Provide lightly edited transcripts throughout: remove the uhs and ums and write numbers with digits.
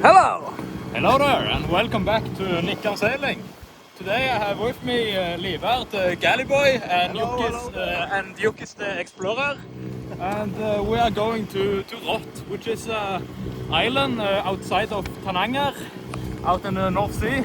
Hello! Hello there, and welcome back to Nikkan Sailing. Today I have with me Livert, the galley boy, and Jukkis the explorer. And we are going to Rott, which is an island outside of Tananger, out in the North Sea.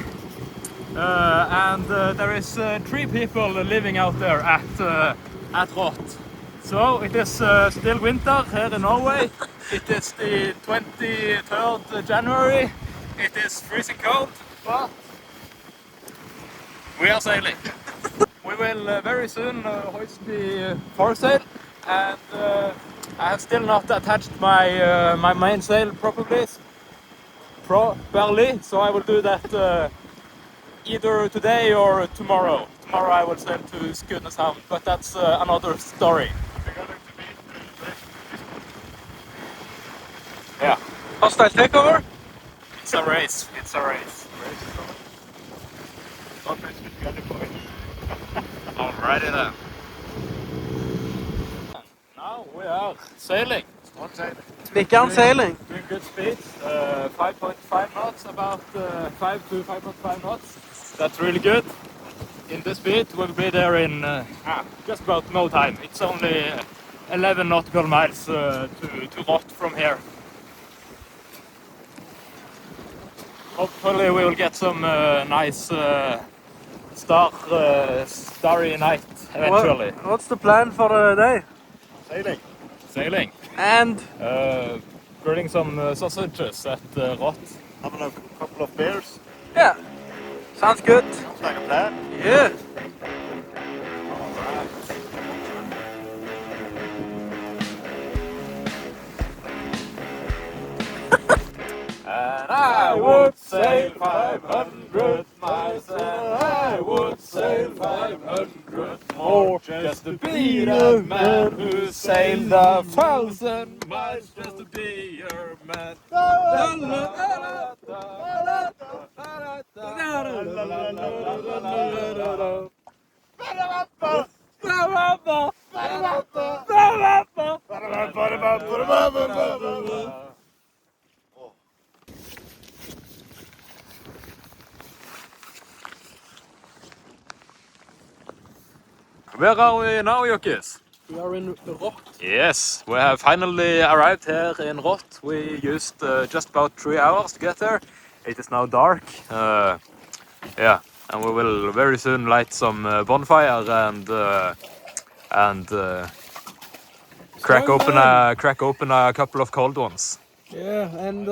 There is 3 people living out there at Rott. So it is still winter here in Norway. It is the 23rd January. It is freezing cold, but we are sailing. We will very soon hoist the foresail, and I have still not attached my mainsail properly, so I will do that either today or tomorrow. Tomorrow I will sail to Skudeneshavn, but that's another story. Yeah. Hostile takeover? It's a race. It's a race. Alrighty then. Now we are sailing. Nikkan sailing. Doing good speed. 5.5 knots, about 5 to 5.5 knots. That's really good. In this speed, we'll be there in just about no time. It's only 11 nautical miles to Rott from here. Hopefully we will get some nice starry night eventually. What's the plan for the day? Sailing. And Grilling some sausages at Rott. Having a couple of beers. yeah, sounds good. Sounds like a plan. Yeah. And I would sail 500 miles, and I would sail 500 more, just to be the man who sailed 1,000 miles, just to be your man. Where are we now, Jukkis? We are in Rott. Yes, we have finally arrived here in Rott. We used just about 3 hours to get there. It is now dark. Yeah, and we will very soon light some bonfire and crack open a couple of cold ones. Yeah, and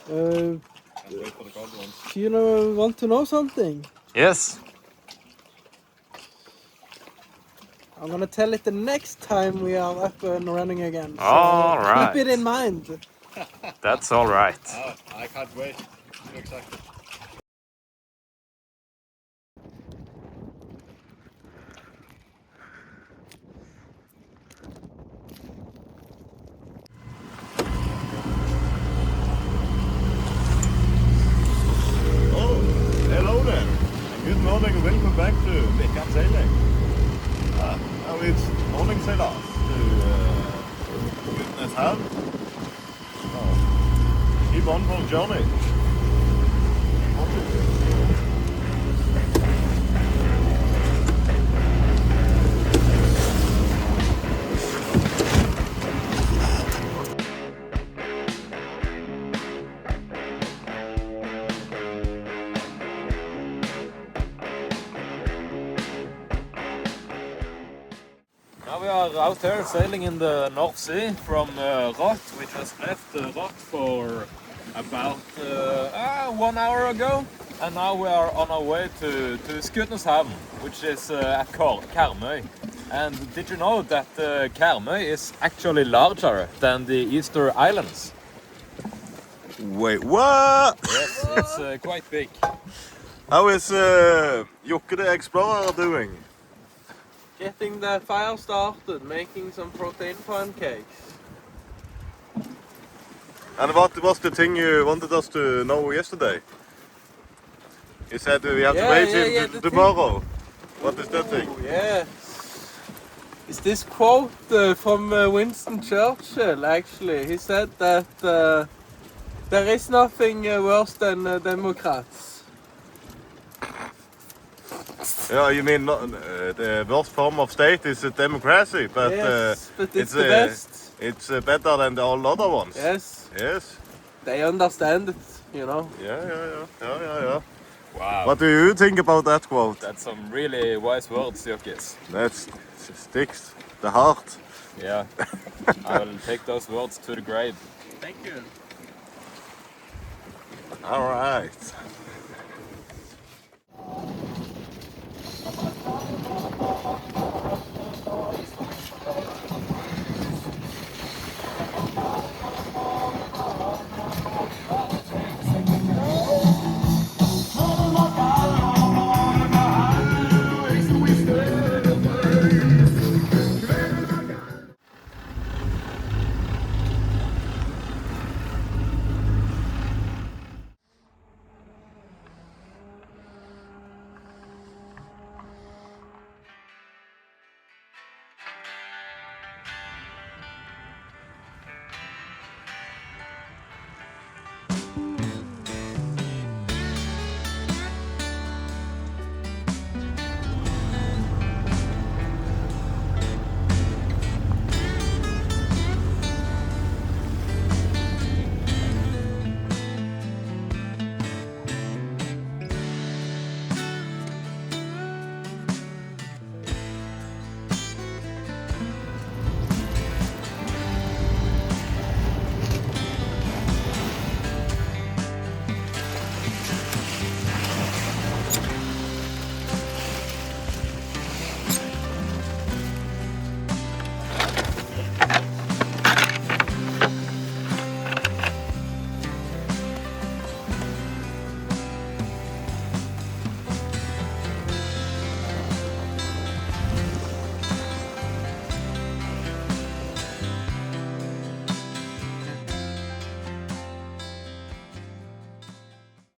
Wait for the cold ones. you want to know something? Yes. I'm gonna tell it the next time we are up and running again. So All right. keep it in mind. That's all right. I can't wait. Exactly. Oh, hello there. Good morning and welcome back to Nikkan Sailing. Now it's morning sail off to Skudeneshavn. Keep on for the journey. Now we are out here sailing in the North Sea from Rott. We just left Rott for about 1 hour ago, and now we are on our way to Skudeneshavn, which is at Karmøy. And did you know that Karmøy is actually larger than the Easter Islands? Wait, what? Yes, it's quite big. How is Jukke the explorer doing? Getting the fire started, making some protein pancakes. And what was the thing you wanted us to know yesterday? You said we have to wait till tomorrow. What is that thing? Yeah. Is this quote from Winston Churchill, actually. He said that There is nothing worse than Democrats. Yeah, you mean the worst form of state is a democracy, but, Yes, but it's the best. It's better than all other ones. Yes, Yes. they understand it, you know. Yeah. Wow. What do you think about that quote? That's some really wise words, Jokis. That sticks the heart. Yeah. I will take those words to the grave. Thank you. All right.